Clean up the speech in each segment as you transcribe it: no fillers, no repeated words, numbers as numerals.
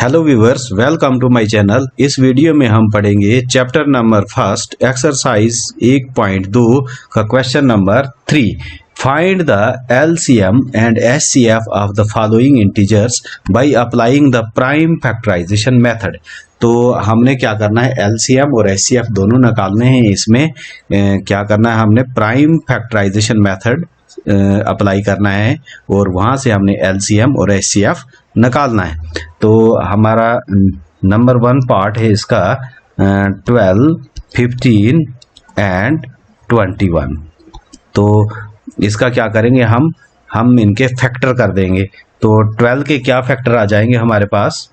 Hello viewers, welcome to my channel. इस video में हम पढ़ेंगे चैप्टर नंबर फर्स्ट एक्सरसाइज 1.2 का question number 3। Find the LCM and HCF of the following integers by applying the prime factorization method. तो हमने क्या करना है, एलसीएम और एचसीएफ दोनों निकालने हैं। इसमें क्या करना है, हमने प्राइम फैक्टराइजेशन मेथड अप्लाई करना है और वहां से हमने एलसीएम और एचसीएफ निकालना है। तो हमारा नंबर 1 पार्ट है इसका 12, 15 एंड 21। तो इसका क्या करेंगे, हम इनके फैक्टर कर देंगे। तो 12 के क्या फैक्टर आ जाएंगे हमारे पास,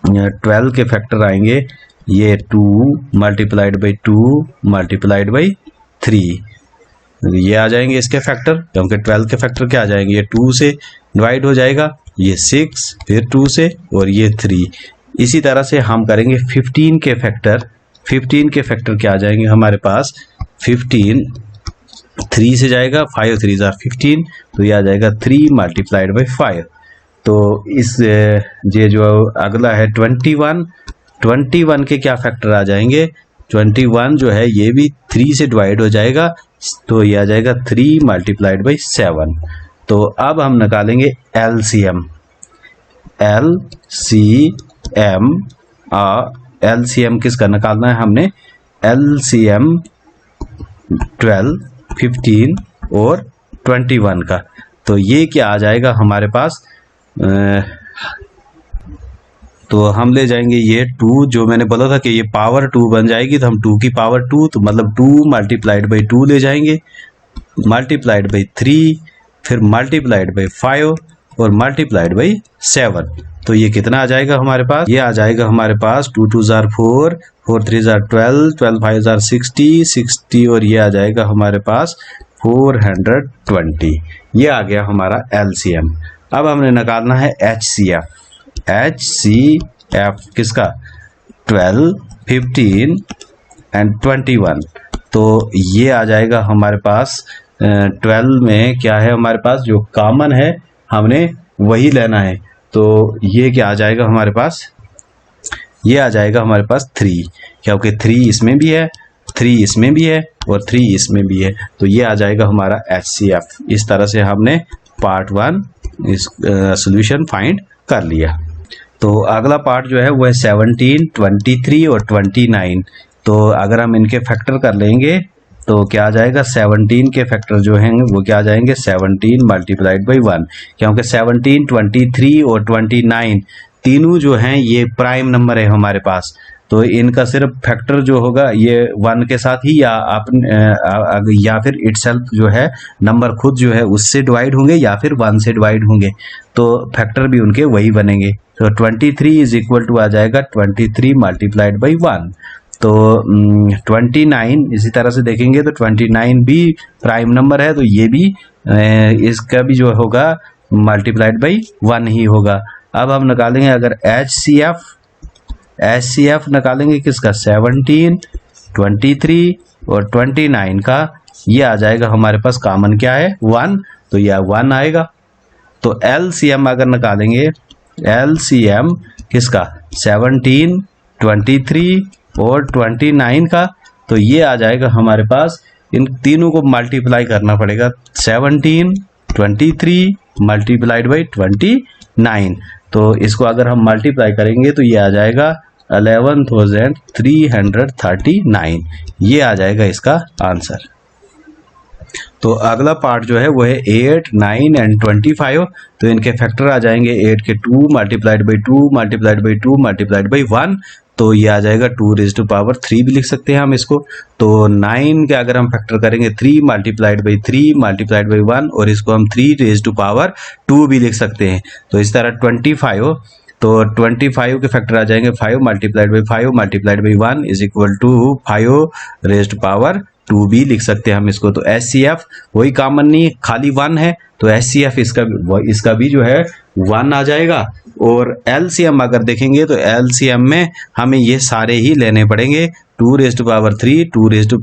12 के फैक्टर आएंगे ये 2 मल्टीप्लाइड बाई 2 मल्टीप्लाइड बाई 3, ये आ जाएंगे इसके फैक्टर। क्योंकि 12 के फैक्टर क्या आ जाएंगे, ये 2 से डिवाइड हो जाएगा, ये 6 फिर 2 से और ये 3। इसी तरह से हम करेंगे 15 के फैक्टर। 15 के फैक्टर क्या आ जाएंगे हमारे पास, 15 3 से जाएगा, 5 3 जार 15, तो ये आ जाएगा 3 मल्टीप्लाइड बाई 5। तो इस ये जो अगला है 21 के क्या फैक्टर आ जाएंगे, 21 जो है ये भी 3 से डिवाइड हो जाएगा, तो ये आ जाएगा 3 मल्टीप्लाइड बाई 7। तो अब हम निकालेंगे एलसीएम। एलसीएम किसका निकालना है हमने, एलसीएम 12, 15 और 21 का। तो ये क्या आ जाएगा हमारे पास, तो हम ले जाएंगे ये 2, जो मैंने बोला था कि ये पावर 2 बन जाएगी, तो हम 2 की पावर 2, तो मतलब 2 मल्टीप्लाइड बाई 2 ले जाएंगे, मल्टीप्लाइड बाई 3, फिर मल्टीप्लाइड बाई 5 और मल्टीप्लाइड बाई 7। तो ये कितना आ जाएगा हमारे पास, ये आ जाएगा हमारे पास 2 2 जार 4, 4 3 जार 12, 12 5 जार 60, 60 और ये आ जाएगा हमारे पास 420। ये आ गया हमारा एलसीएम। अब हमने निकालना है एचसीएफ। एचसीएफ किसका, 12, 15 एंड 21। तो ये आ जाएगा हमारे पास 12 में क्या है हमारे पास, जो कॉमन है हमने वही लेना है। तो ये क्या आ जाएगा हमारे पास, ये आ जाएगा हमारे पास 3, क्योंकि 3 इसमें भी है, 3 इसमें भी है और 3 इसमें भी है। तो ये आ जाएगा हमारा एचसीएफ। इस तरह से हमने पार्ट 1 इस सॉल्यूशन फाइंड कर लिया। तो अगला पार्ट जो है वो है 17, 23 और 29। तो अगर हम इनके फैक्टर कर लेंगे तो क्या आ जाएगा, 17 के फैक्टर जो हैं वो क्या आ जाएंगे, 17 मल्टीप्लाइड बाई 1। क्योंकि 17, 23 और 29 तीनों जो हैं ये प्राइम नंबर है हमारे पास। तो इनका सिर्फ फैक्टर जो होगा ये 1 के साथ ही, या फिर इटसेल्फ जो है नंबर खुद जो है उससे डिवाइड होंगे, या फिर 1 से डिवाइड होंगे। तो फैक्टर भी उनके वही बनेंगे। तो 23 इज इक्वल टू आ जाएगा 23 मल्टीप्लाइड बाई 1। तो 29 इसी तरह से देखेंगे तो 29 भी प्राइम नंबर है, तो ये भी इसका भी जो होगा मल्टीप्लाइड बाई 1 ही होगा। अब हम निकालेंगे अगर एचसीएफ निकालेंगे किसका, 17, 23 और 29 का। ये आ जाएगा हमारे पास कॉमन क्या है, 1, तो यह 1 आएगा। तो एलसीएम अगर निकालेंगे, एलसीएम किसका, 17, 23 और 29 का, तो ये आ जाएगा हमारे पास, इन तीनों को मल्टीप्लाई करना पड़ेगा, 17, 23 मल्टीप्लाइड बाई 29। तो इसको अगर हम मल्टीप्लाई करेंगे तो ये आ जाएगा 11,339। ये आ जाएगा इसका आंसर। तो अगला पार्ट जो है वो है 8, 9 एंड 25। तो इनके फैक्टर आ जाएंगे 8 के 2 multiplied by 2 multiplied by 2 multiplied by 1। तो ये आ जाएगा 2 रेज़ टू पावर 3 भी लिख सकते हैं हम इसको। तो 9 के अगर हम फैक्टर करेंगे 3 मल्टीप्लाइड बाई 3 मल्टीप्लाइड बाई 1, और इसको हम 3 रेज़ टू पावर 2 भी लिख सकते हैं। तो इस तरह 25, तो 25 के फैक्टर आ जाएंगे 5 multiplied by 5 multiplied by 1 is equal to 5 raise to power 2 भी लिख सकते हैं हम इसको। तो एचसीएफ वही कॉमन नहीं, खाली 1 है, तो एचसीएफ इसका भी जो है 1 आ जाएगा। और एलसीएम अगर देखेंगे तो एलसीएम में हमें ये सारे ही लेने पड़ेंगे, 2 raise to power 3, 3 raise to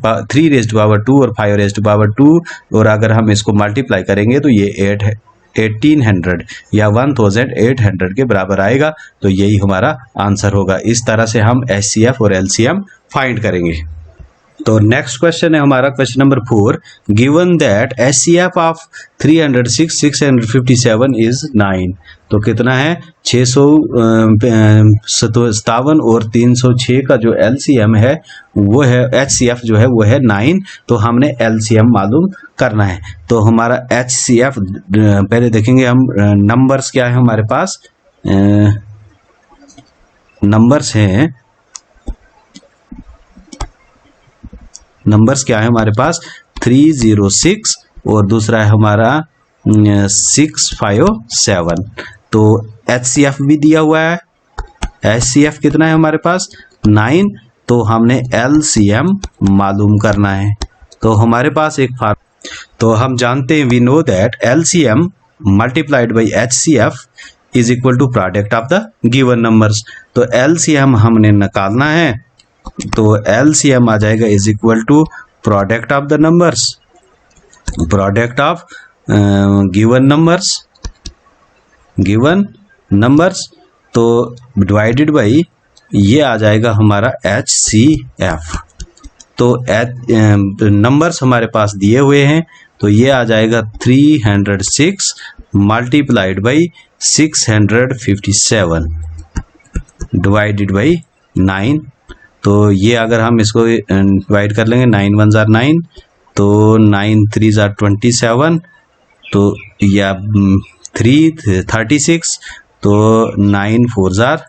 power 2 और 5 रेज़ टू पावर 2। और अगर हम इसको मल्टीप्लाई करेंगे तो ये 8 है, 1800 या 1800 के बराबर आएगा। तो यही हमारा आंसर होगा। इस तरह से हम HCF और LCM फाइंड करेंगे। तो नेक्स्ट क्वेश्चन है हमारा question number 4। Given that HCF of 306 657 is 9। तो कितना है 657 और 306 का जो LCM है वो है HCF जो है वो है 9। तो हमने LCM मालूम करना है। तो हमारा HCF पहले देखेंगे हम नंबर्स क्या है हमारे पास। नंबर्स हैं, नंबर्स क्या है हमारे पास 306 और दूसरा है हमारा 657। तो HCF भी दिया हुआ है। HCF कितना है हमारे पास 9। तो हमने LCM मालूम करना है। तो हमारे पास एक तो हम जानते हैं we know that LCM multiplied by HCF is equal to product of the given numbers. तो LCM हमने निकालना है। तो LCM आ जाएगा is equal to product of the numbers, product of given numbers. तो डिवाइडेड बाई ये आ जाएगा हमारा HCF। तो नंबर्स हमारे पास दिए हुए हैं। तो ये आ जाएगा 306 मल्टीप्लाइड बाई 657 डिवाइडेड बाई 9। तो ये अगर हम इसको डिवाइड कर लेंगे 9 1 जार 9, तो 9 3 जार 27, तो या 36, तो 9 4 जार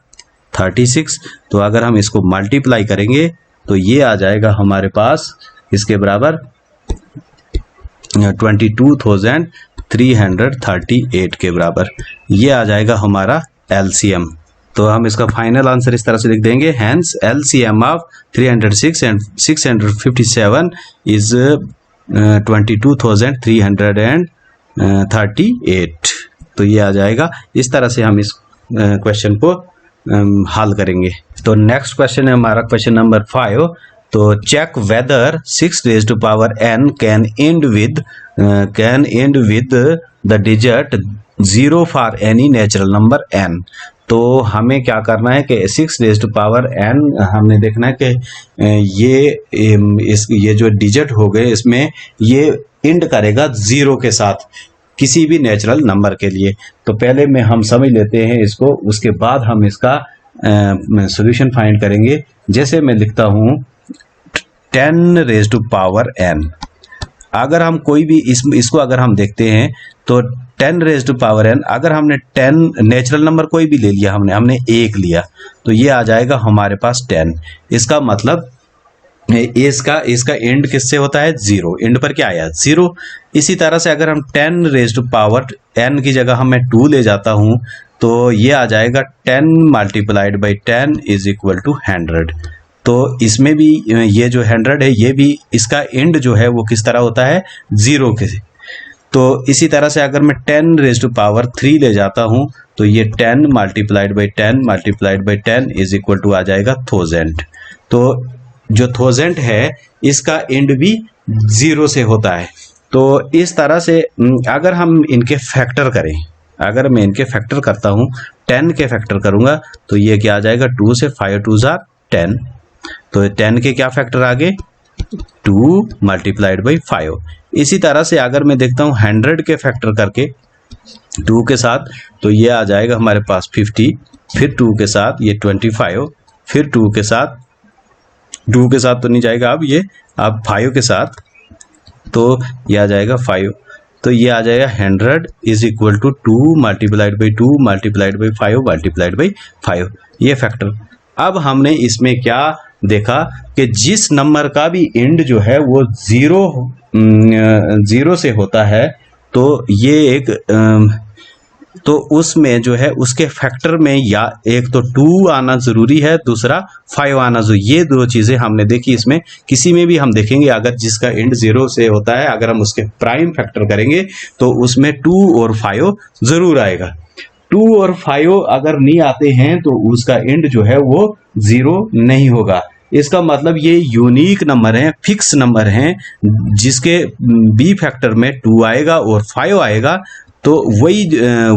36। तो अगर हम इसको मल्टीप्लाई करेंगे तो ये आ जाएगा हमारे पास इसके बराबर 22,338 के बराबर। ये आ जाएगा हमारा LCM। तो हम इसका फाइनल आंसर इस तरह से लिख देंगे। Hence LCM of 306 and 657 is 22,338। तो ये आ जाएगा। इस तरह से हम इस क्वेश्चन को हल करेंगे। तो नेक्स्ट क्वेश्चन है हमारा क्वेश्चन नंबर 5। तो check whether 6 raised to power n can end with the digit 0 for any natural number n। तो हमें क्या करना है कि 6 raised to power n हमने देखना है कि ये जो डिजिट हो गए इसमें ये एंड करेगा 0 के साथ किसी भी नेचुरल नंबर के लिए। तो पहले में हम समझ लेते हैं इसको, उसके बाद हम इसका सॉल्यूशन फाइंड करेंगे। जैसे मैं लिखता हूँ 10 raised to power n। अगर हम कोई भी इसको अगर हम देखते हैं तो 10 raised to power n, अगर हमने 10 नेचुरल नंबर कोई भी ले लिया, हमने 1 लिया, तो ये आ जाएगा हमारे पास 10। इसका मतलब इसका एंड किससे होता है 0। एंड पर क्या आया 0। इसी तरह से अगर हम 10 raised to power n की जगह मैं 2 ले जाता हूँ तो ये आ जाएगा 10 multiplied by 10 is equal to 100। तो इसमें भी ये जो 100 है ये भी इसका एंड जो है वो किस तरह होता है 0 के। तो इसी तरह से अगर मैं 10 raised to power 3 ले जाता हूँ तो ये 10 multiplied by 10 multiplied by 10 is equal to आ जाएगा 1000। तो जो 1000 है इसका एंड भी 0 से होता है। तो इस तरह से अगर हम इनके फैक्टर करें, अगर मैं इनके फैक्टर करता हूँ 10 के फैक्टर करूँगा तो ये क्या आ जाएगा 2 से 5 2 जार 10। तो 10 के क्या फैक्टर आगे 2 मल्टीप्लाइड बाई 5। इसी तरह से अगर मैं देखता हूँ 100 के फैक्टर करके 2 के साथ तो ये आ जाएगा हमारे पास 50, फिर 2 के साथ ये 25, फिर 2 के साथ तो नहीं जाएगा अब ये अब 5 के साथ तो ये आ जाएगा 5। तो ये आ जाएगा 100 is equal to 2 multiplied by 2 multiplied by 5 multiplied by 5, ये फैक्टर। अब हमने इसमें क्या देखा कि जिस नंबर का भी एंड जो है वो 0 से होता है तो ये एक तो उसमें जो है उसके फैक्टर में या एक तो 2 आना ज़रूरी है, दूसरा 5 आना ज़रूरी। ये दो चीज़ें हमने देखी। इसमें किसी में भी हम देखेंगे अगर जिसका एंड 0 से होता है अगर हम उसके प्राइम फैक्टर करेंगे तो उसमें 2 और 5 ज़रूर आएगा। 2 और 5 अगर नहीं आते हैं तो उसका एंड जो है वो 0 नहीं होगा। इसका मतलब ये यूनिक नंबर हैं, फिक्स नंबर हैं जिसके बी फैक्टर में 2 आएगा और 5 आएगा तो वही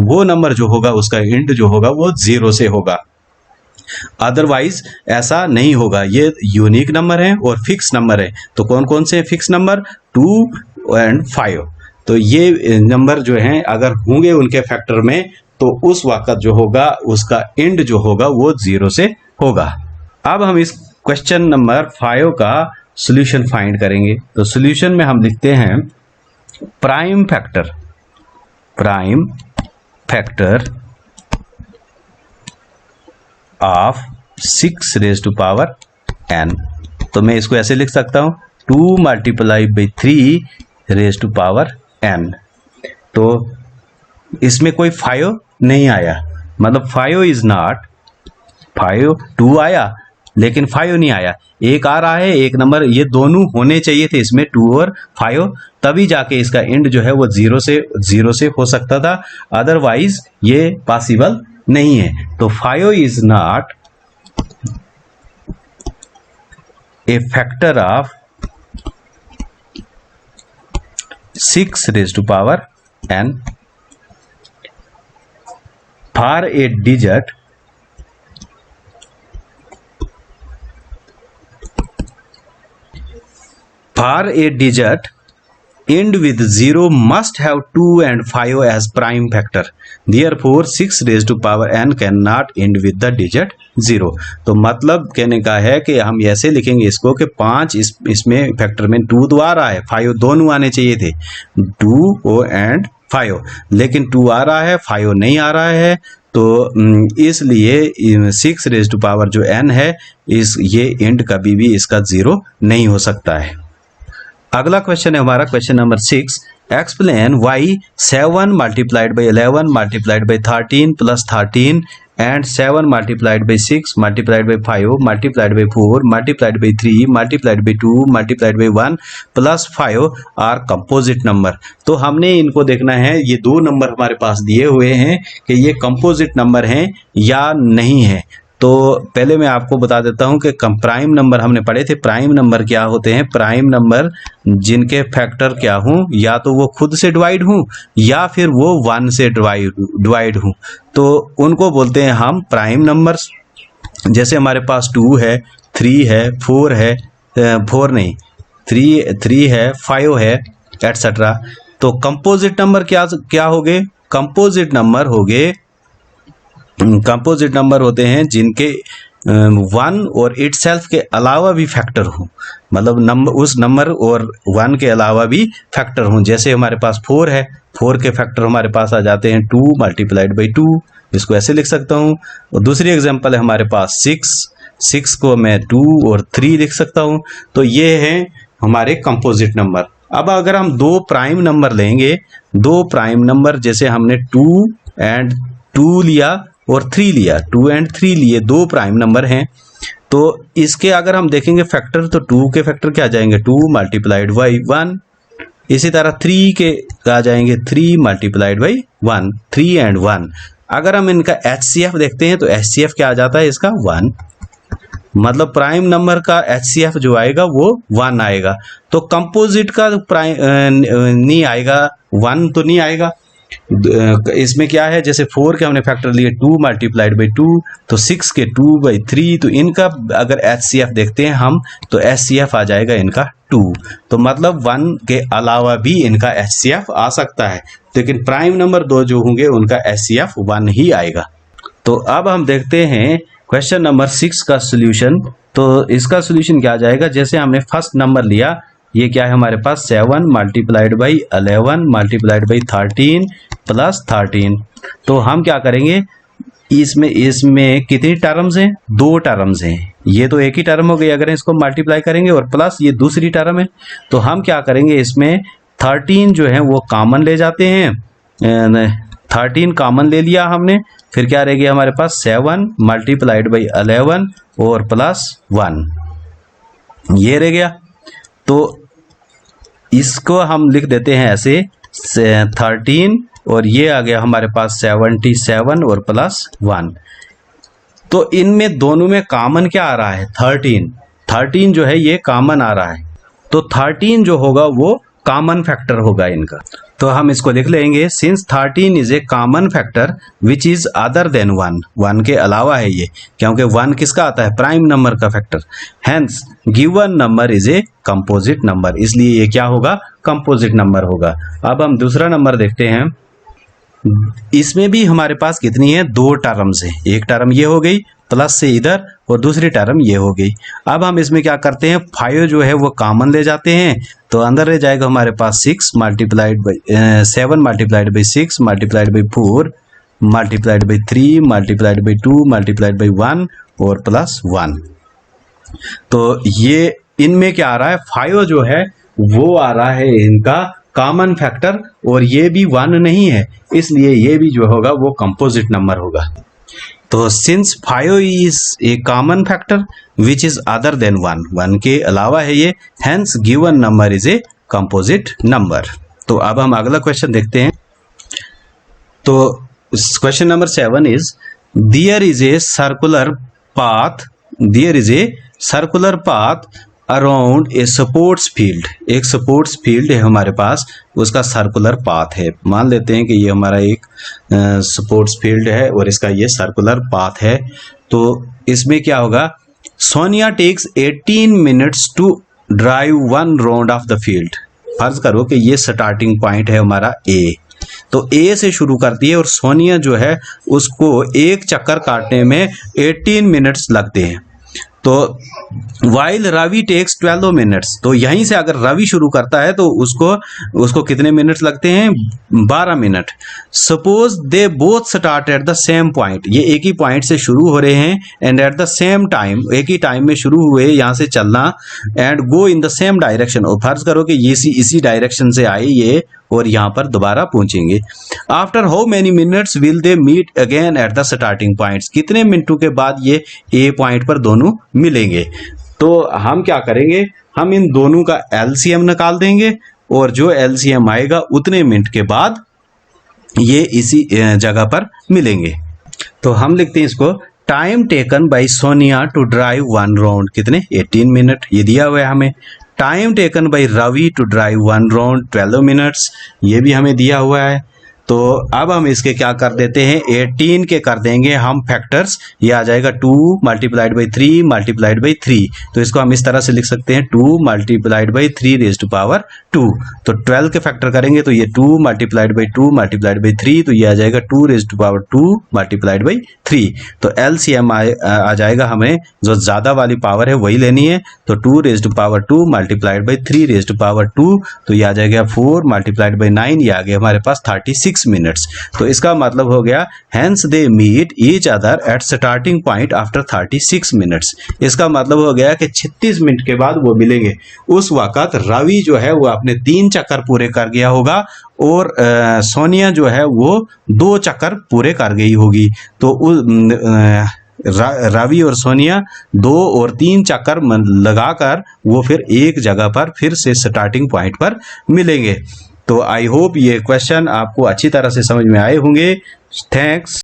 वो नंबर जो होगा उसका इंड जो होगा वो 0 से होगा। अदरवाइज ऐसा नहीं होगा। ये यूनिक नंबर है और फिक्स नंबर है। तो कौन कौन से फिक्स नंबर? 2 और 5। तो ये नंबर जो हैं अगर होंगे उनके फैक्टर में तो उस वक्त जो होगा उसका इंड जो होगा वो 0 से होगा। अब हम इस क्वेश्चन नंबर 5 का सॉल्यूशन फाइंड करेंगे। तो सॉल्यूशन में हम लिखते हैं prime factor of 6 raise to power n। तो मैं इसको ऐसे लिख सकता हूं 2 multiply by 3 raise to power n। तो इसमें कोई 5 नहीं आया, मतलब 5 इज नॉट 5, 2 आया लेकिन 5 नहीं आया। एक आ रहा है एक नंबर, ये दोनों होने चाहिए थे इसमें 2 और 5, तभी जाके इसका एंड जो है वो 0 से हो सकता था, अदरवाइज ये पॉसिबल नहीं है। तो 5 is not a factor of 6 raise to power n for a digit end with 0 must have 2 and 5 as prime factor. Therefore 6 raised to power n cannot end with the digit 0. तो मतलब कहने का है कि हम ऐसे लिखेंगे इसको कि 5 इसमें फैक्टर में 2 तो आ रहा है, 5 दोनों आने चाहिए थे, 2 एंड 5, लेकिन 2 आ रहा है 5 नहीं आ रहा है। तो इसलिए 6 रेज़ टू पावर जो n है ये एंड कभी भी इसका 0 नहीं हो सकता है। अगला क्वेश्चन है हमारा question number 6। Explain why 7 multiplied by 11 multiplied by 13 plus 13 and 7 multiplied by 6 multiplied by 5 multiplied by 4 multiplied by 3 multiplied by 2 multiplied by 1 plus 5 are composite number. तो हमने इनको देखना है, ये दो नंबर हमारे पास दिए हुए हैं कि ये कंपोजिट नंबर हैं या नहीं है। तो पहले मैं आपको बता देता हूं कि प्राइम नंबर हमने पढ़े थे। प्राइम नंबर क्या होते हैं? प्राइम नंबर जिनके फैक्टर क्या हों, या तो वो खुद से डिवाइड हों या फिर वो 1 से डिवाइड हों, तो उनको बोलते हैं हम प्राइम नंबर्स। जैसे हमारे पास 2 है, 3 है, 4 है, 4 नहीं 3 है, 5 है, एटसेट्रा। तो कंपोजिट नंबर क्या होंगे? कंपोजिट नंबर होते हैं जिनके 1 और इटसेल्फ के अलावा भी फैक्टर हो, मतलब उस नंबर और 1 के अलावा भी फैक्टर हों। जैसे हमारे पास 4 है, 4 के फैक्टर हमारे पास आ जाते हैं 2 मल्टीप्लाइड बाई 2, इसको ऐसे लिख सकता हूँ। और दूसरी एग्जांपल है हमारे पास 6 को मैं 2 और 3 लिख सकता हूँ। तो ये हैं हमारे कंपोजिट नंबर। अब अगर हम 2 प्राइम नंबर लेंगे, 2 प्राइम नंबर जैसे हमने 2 एंड 2 लिया और 3 लिया, 2 एंड 3 लिए, 2 प्राइम नंबर हैं। तो इसके अगर हम देखेंगे फैक्टर, तो 2 के फैक्टर क्या आ जाएंगे? 2 मल्टीप्लाइड बाई 1। इसी तरह 3 के आ जाएंगे 3 मल्टीप्लाइड बाई 1, 3 एंड 1। अगर हम इनका HCF देखते हैं तो HCF क्या आ जाता है इसका? 1। मतलब प्राइम नंबर का HCF जो आएगा वो 1 आएगा। तो कंपोजिट का प्राइम नहीं आएगा, 1 तो नहीं आएगा। इसमें क्या है, जैसे 4 के हमने फैक्टर लिए 2 मल्टीप्लाइड बाई 2, तो 6 के 2 बाई 3, तो इनका अगर HCF देखते हैं हम तो HCF आ जाएगा इनका 2। तो मतलब 1 के अलावा भी इनका HCF आ सकता है, लेकिन प्राइम नंबर 2 जो होंगे उनका HCF 1 ही आएगा। तो अब हम देखते हैं क्वेश्चन नंबर 6 का सोल्यूशन। तो इसका सोल्यूशन क्या आ जाएगा? जैसे हमने फर्स्ट नंबर लिया, ये क्या है हमारे पास? 7 multiplied by 11 multiplied by 13 plus 13। तो हम क्या करेंगे, इसमें कितनी टर्म्स हैं? 2 टर्म्स हैं। ये तो एक ही टर्म हो गई अगर इसको मल्टीप्लाई करेंगे, और प्लस ये दूसरी टर्म है। तो हम क्या करेंगे, इसमें 13 जो है वो कॉमन ले जाते हैं। 13 कॉमन ले लिया हमने, फिर क्या रह गया हमारे पास? 7 मल्टीप्लाइड बाई 11 और प्लस 1, ये रह गया। तो इसको हम लिख देते हैं ऐसे 13, और ये आ गया हमारे पास 77 और प्लस 1। तो इनमें दोनों में कॉमन क्या आ रहा है? 13 जो है ये कॉमन आ रहा है। तो 13 जो होगा वो कॉमन फैक्टर होगा इनका। तो हम इसको लिख लेंगे, since 13 is a common factor which is other than 1, 1 के अलावा है ये, क्योंकि 1 किसका आता है, प्राइम नंबर का factor. Hence given number is a composite number, इसलिए ये क्या होगा, कंपोजिट नंबर होगा। अब हम दूसरा नंबर देखते हैं। इसमें भी हमारे पास कितनी है, 2 टर्म्स है, एक टर्म ये हो गई प्लस से इधर और दूसरी टर्म ये हो गई। अब हम इसमें क्या करते हैं, 5 जो है वो कॉमन ले जाते हैं, तो अंदर रह जाएगा हमारे पास 6 multiplied by 7 multiplied by 6 multiplied by 4 multiplied by 3 multiplied by 2 multiplied by 1 और प्लस 1। तो ये इनमें क्या आ रहा है, 5 जो है वो आ रहा है इनका कॉमन फैक्टर, और ये भी 1 नहीं है, इसलिए ये भी जो होगा वो कंपोजिट नंबर होगा। तो since 5 is a common factor which is other than 1, 1 के अलावा है ये, हैंस given number is a composite number. तो अब हम अगला क्वेश्चन देखते हैं। तो question number 7 is there is a circular path, there is a circular path around a sports field, एक स्पोर्ट्स फील्ड है हमारे पास, उसका सर्कुलर पाथ है। मान लेते हैं कि ये हमारा एक स्पोर्ट्स फील्ड है और इसका ये सर्कुलर पाथ है। तो इसमें क्या होगा, Sonia takes 18 minutes to drive 1 round of the field. फर्ज करो कि ये स्टार्टिंग पॉइंट है हमारा ए, तो ए से शुरू करती है और सोनिया जो है उसको एक चक्कर काटने में 18 मिनट्स लगते हैं। तो वाइल रवि टेक्स 12 मिनट्स, तो यहीं से अगर रवि शुरू करता है तो उसको कितने मिनट्स लगते हैं, 12 minute. Suppose they both start at the same point, ये एक ही पॉइंट से शुरू हो रहे हैं, and at the same time, एक ही टाइम में शुरू हुए यहाँ से चलना, and go in the same direction, और फर्ज करो कि ये इसी डायरेक्शन से आए ये और यहाँ पर दोबारा पहुंचेंगे। After how many minutes will they meet again at the starting points, कितने मिनटों के बाद ये ए पॉइंट पर दोनों मिलेंगे। तो हम क्या करेंगे, हम इन दोनों का एलसीएम निकाल देंगे, और जो एलसीएम आएगा उतने मिनट के बाद ये इसी जगह पर मिलेंगे। तो हम लिखते हैं इसको, time taken by Sonia to drive 1 round, कितने, 18 मिनट, ये दिया हुआ है हमें। Time taken by Ravi to drive 1 round 12 minutes, ये भी हमें दिया हुआ है। तो अब हम इसके क्या कर देते हैं, 18 के कर देंगे हम फैक्टर्स, ये आ जाएगा 2 मल्टीप्लाइड बाई 3 मल्टीप्लाइड बाई 3, तो इसको हम इस तरह से लिख सकते हैं 2 multiplied by 3 raise to power 2। तो 12 के फैक्टर करेंगे तो ये 2 मल्टीप्लाइड बाई 2 मल्टीप्लाइड बाई 3, तो ये आ जाएगा 2 raise to power 2 multiplied by 3। तो एलसीएम आ जाएगा, हमें जो ज़्यादा वाली पावर है वही लेनी है, तो 2 raise to power 2 multiplied by 3 raise to power 2, तो ये आ जाएगा 4 मल्टीप्लाइड बाई 9, ये आ गया हमारे पास 36 मिनट्स। तो इसका मतलब हो गया, hence they meet each other at starting point after 36 minutes. इसका मतलब हो गया कि 36 मिनट के बाद वो मिलेंगे। उस वक्त रवि जो है वो अपने 3 चक्कर पूरे कर गया होगा, और सोनिया जो है वो 2 चक्कर पूरे कर गई होगी। तो रवि और सोनिया 2 और 3 चक्कर लगाकर वो फिर एक जगह पर फिर से स्टार्टिंग पॉइंट पर मिलेंगे। तो आई होप ये क्वेश्चन आपको अच्छी तरह से समझ में आए होंगे। थैंक्स।